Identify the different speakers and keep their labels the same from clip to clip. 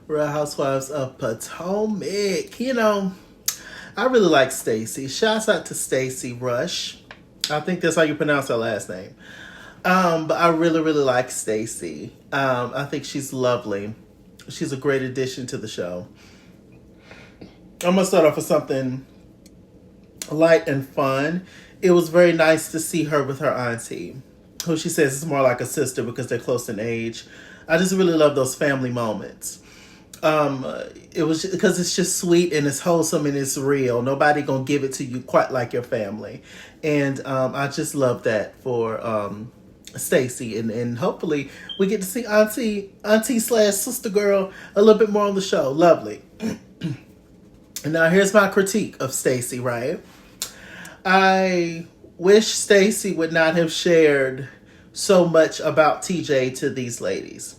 Speaker 1: Real Housewives of Potomac. You know, I really like Stacey. Shouts out to Stacey Rusch. I think that's how you pronounce her last name. But I really, really like Stacey. I think she's lovely. She's a great addition to the show. I'm gonna start off with something light and fun. It was very nice to see her with her auntie, who she says is more like a sister because they're close in age. I just really love those family moments. It was because it's just sweet and it's wholesome and it's real. Nobody gonna give it to you quite like your family, and I just love that for Stacey, and hopefully we get to see auntie slash sister girl a little bit more on the show. Lovely. And now here's my critique of Stacey. Right, I wish Stacey would not have shared so much about TJ to these ladies,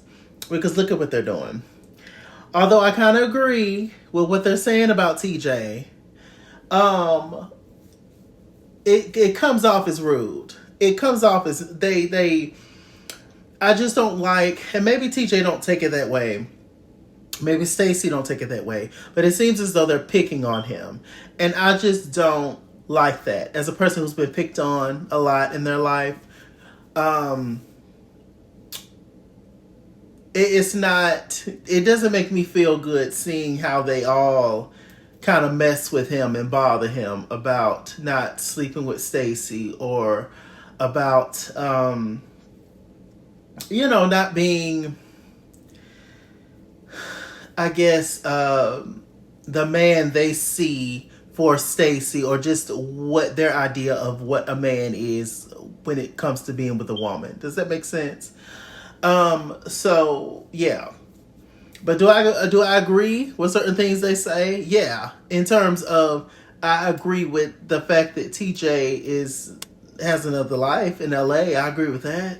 Speaker 1: because look at what they're doing. Although I kind of agree with what they're saying about TJ, it comes off as rude. It comes off as they. I just don't like, and maybe TJ don't take it that way. Maybe Stacey don't take it that way, but it seems as though they're picking on him, and I just don't like that. As a person who's been picked on a lot in their life, it's not. It doesn't make me feel good seeing how they all kind of mess with him and bother him about not sleeping with Stacey, or about not being, I guess, the man they see for Stacey, or just what their idea of what a man is when it comes to being with a woman. Does that make sense? So yeah. But do I agree with certain things they say? Yeah. In terms of, I agree with the fact that TJ has another life in LA. I agree with that.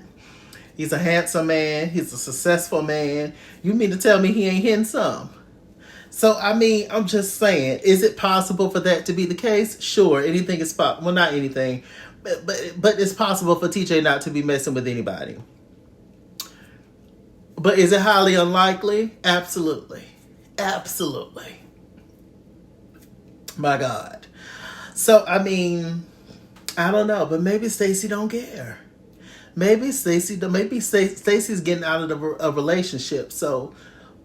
Speaker 1: He's a handsome man. He's a successful man. You mean to tell me he ain't hitting some? So, I mean, I'm just saying, is it possible for that to be the case? Sure, anything is possible. Well, not anything, but it's possible for TJ not to be messing with anybody. But is it highly unlikely? Absolutely. Absolutely. My God. So, I mean, I don't know, but maybe Stacey don't care. Maybe Stacey's getting out of a relationship. So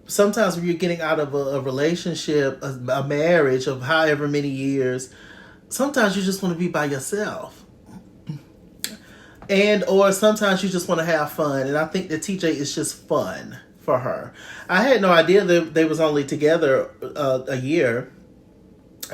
Speaker 1: sometimes when you're getting out of a relationship, a marriage of however many years, sometimes you just want to be by yourself. Or sometimes you just want to have fun. And I think that TJ is just fun for her. I had no idea that they was only together a year.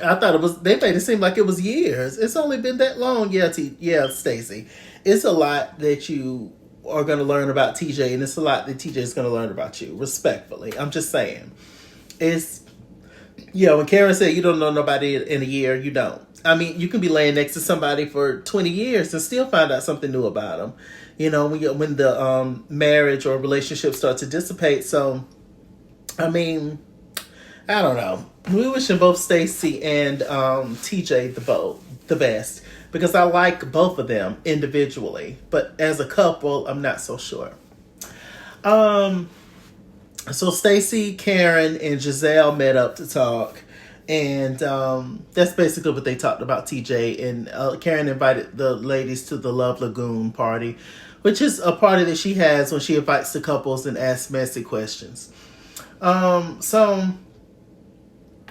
Speaker 1: I thought they made it seem like it was years. It's only been that long. Yeah, Stacey. It's a lot that you are going to learn about TJ, and it's a lot that TJ is going to learn about you, respectfully. I'm just saying. It's, when Karen said you don't know nobody in a year, you don't. I mean, you can be laying next to somebody for 20 years and still find out something new about them. When the marriage or relationship starts to dissipate. So, I mean, I don't know. We wishing both Stacey and TJ the best, because I like both of them individually, but as a couple, I'm not so sure. So Stacey, Karen, and Giselle met up to talk, and that's basically what they talked about TJ. And Karen invited the ladies to the Love Lagoon party, which is a party that she has when she invites the couples and asks messy questions. So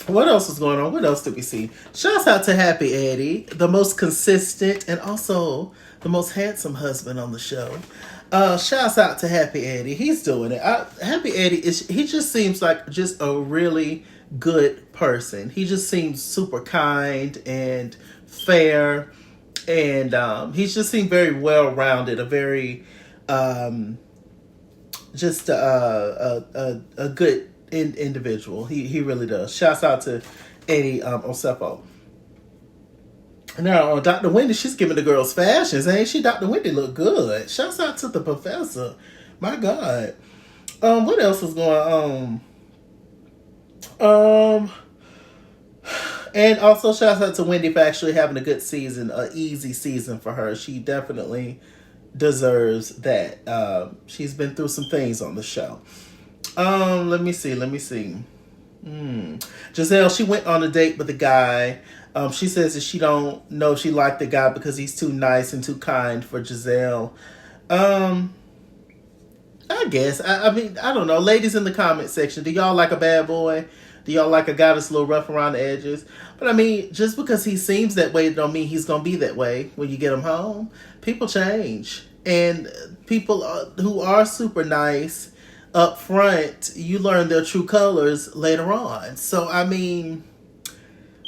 Speaker 1: what else is going on? What else did we see? Shouts out to Happy Eddie, the most consistent and also the most handsome husband on the show. Shouts out to Happy Eddie. He's doing it. Happy Eddie he just seems like just a really good person. He just seems super kind and fair, and he's just seemed very well rounded. A very just a good individual. He really does. Shouts out to Eddie Osefo. Now, Dr. Wendy, she's giving the girls fashions, ain't she? Dr. Wendy look good. Shouts out to the professor. My God. What else is going on? And also shouts out to Wendy for actually having a good season, an easy season for her. She definitely deserves that. She's been through some things on the show. Let me see. Giselle, she went on a date with a guy. She says that she don't know if she liked the guy because he's too nice and too kind for Giselle. Um, I guess. I mean, I don't know. Ladies in the comment section, do y'all like a bad boy? Do y'all like a guy that's a little rough around the edges? But I mean, just because he seems that way don't mean he's going to be that way when you get him home. People change. And people who are super nice up front, you learn their true colors later on. So, I mean,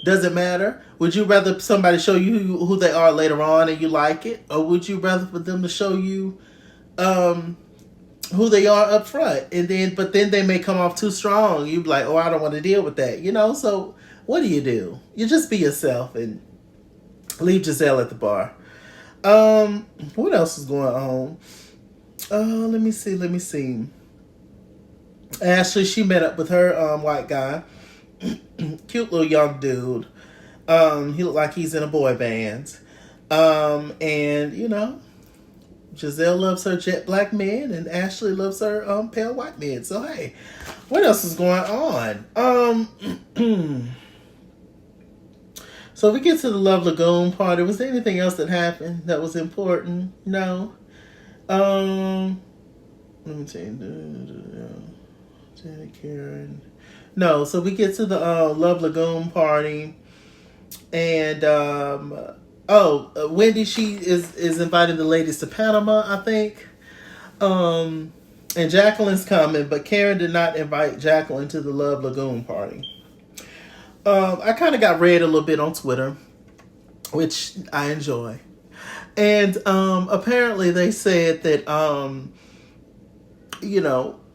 Speaker 1: does it matter? Would you rather somebody show you who they are later on and you like it? Or would you rather for them to show you who they are up front, but then they may come off too strong. You be like, oh, I don't want to deal with that, So what do? You just be yourself and leave Giselle at the bar. What else is going on? Let me see. Ashley, she met up with her white guy, cute little young dude. He looked like he's in a boy band, and Giselle loves her jet black men, and Ashley loves her pale white men. So hey, what else is going on? So we get to the Love Lagoon party. Was there anything else that happened that was important? No. Let me tell you. Jenny, Karen. No. So we get to the Love Lagoon party, and Wendy, she is inviting the ladies to Panama, I think. And Jacqueline's coming, but Karen did not invite Jacqueline to the Love Lagoon party. I kind of got read a little bit on Twitter, which I enjoy. And apparently they said that,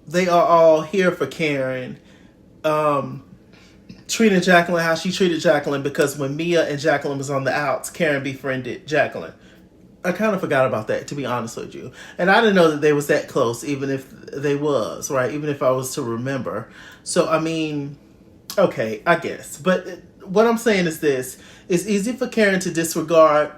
Speaker 1: they are all here for Karen. Treating Jacqueline how she treated Jacqueline, because when Mia and Jacqueline was on the outs, Karen befriended Jacqueline. I kind of forgot about that, to be honest with you. And I didn't know that they was that close, even if they was, right? Even if I was to remember. So, I mean, okay, I guess. But what I'm saying is this. It's easy for Karen to disregard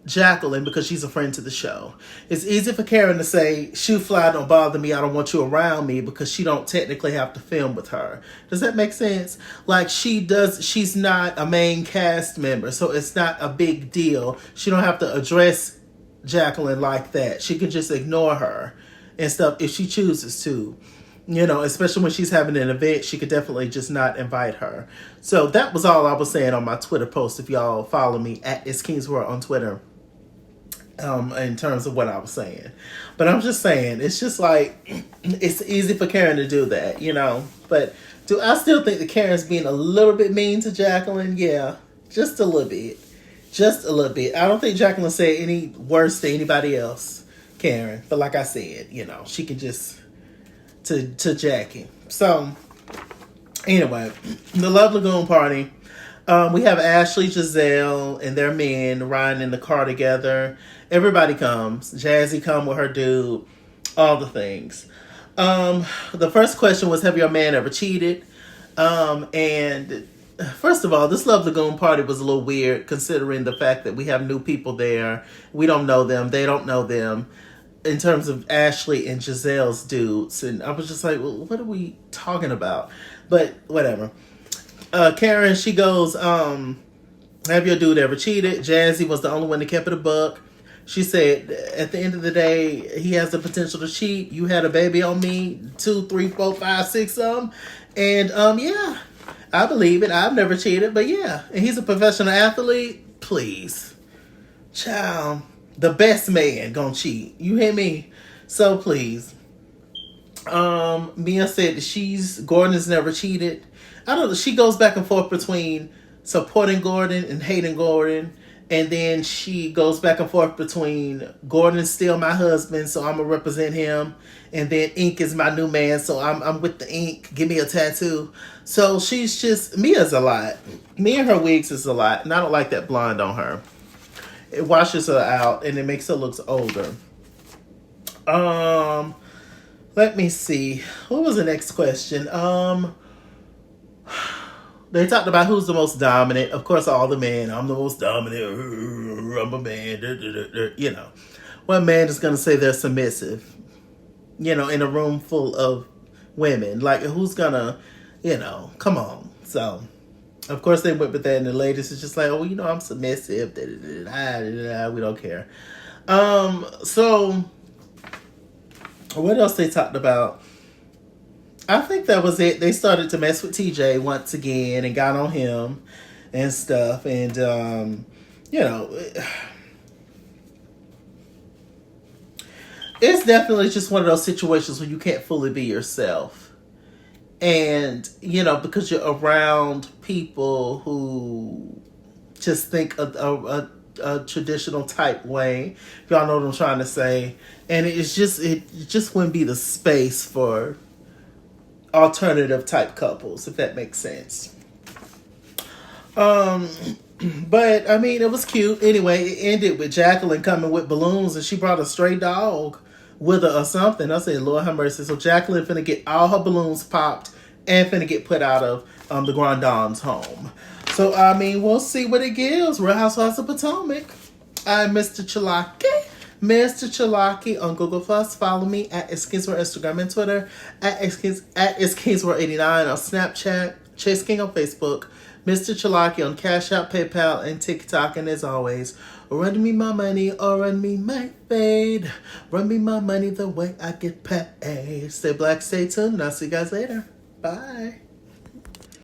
Speaker 1: Jacqueline because she's a friend to the show. It's easy for Karen to say, shoe fly, don't bother me, I don't want you around me, because she don't technically have to film with her. Does that make sense? Like, she's not a main cast member, so it's not a big deal. She don't have to address Jacqueline like that. She can just ignore her and stuff if she chooses to. Especially when she's having an event, she could definitely just not invite her. So that was all I was saying on my Twitter post. If y'all follow me at It's King's World on Twitter. In terms of what I was saying. But I'm just saying, it's just like, it's easy for Karen to do that, But do I still think that Karen's being a little bit mean to Jacqueline? Yeah, just a little bit. Just a little bit. I don't think Jacqueline said any worse to anybody else, Karen. But like I said, she can just, to Jackie. So, anyway, the Love Lagoon party. We have Ashley, Giselle, and their men riding in the car together. Everybody comes. Jazzy come with her dude. All the things. The first question was, have your man ever cheated? And first of all, this Love Lagoon party was a little weird, considering the fact that we have new people there. We don't know them. They don't know them. In terms of Ashley and Giselle's dudes. And I was just like, well, what are we talking about? But whatever. Karen, she goes, have your dude ever cheated? Jazzy was the only one that kept it a buck. She said, at the end of the day, he has the potential to cheat. You had a baby on me, 2, 3, 4, 5, 6 of them. And, yeah, I believe it. I've never cheated, but yeah. And he's a professional athlete. Please. Child, the best man gonna cheat. You hear me? So please. Mia said that Gordon's never cheated. I don't know. She goes back and forth between supporting Gordon and hating Gordon. And then she goes back and forth between Gordon's still my husband, so I'm going to represent him. And then Ink is my new man, so I'm with the Ink. Give me a tattoo. So she's just, Mia's a lot. Mia and her wigs is a lot. And I don't like that blonde on her. It washes her out and it makes her look older. Let me see. What was the next question? They talked about who's the most dominant. Of course, all the men. I'm the most dominant. I'm a man. What man is going to say they're submissive? In a room full of women. Like, who's gonna, come on. So, of course, they went with that, and the ladies is just like, oh, I'm submissive. We don't care. So, what else they talked about? I think that was it. They started to mess with TJ once again and got on him and stuff. And, it's definitely just one of those situations where you can't fully be yourself. And, because you're around people who just think a traditional type way. Y'all know what I'm trying to say. And it just wouldn't be the space for alternative type couples, if that makes sense. But I mean, it was cute. Anyway, it ended with Jacqueline coming with balloons, and she brought a stray dog with her or something. I said, Lord have mercy. So Jacqueline finna get all her balloons popped and finna get put out of the Grand Dame's home. So I mean, we'll see what it gives. Real Housewives of Potomac. I'm Mr. Chalaki. Mr. Chalaki on Google Plus. Follow me at Iskinsworld Instagram and Twitter, at Iskinsworld89 on Snapchat, Chase King on Facebook, Mr. Chalaki on Cash App, PayPal, and TikTok. And as always, run me my money or run me my fade. Run me my money the way I get paid. Stay black, stay tuned, and I'll see you guys later. Bye.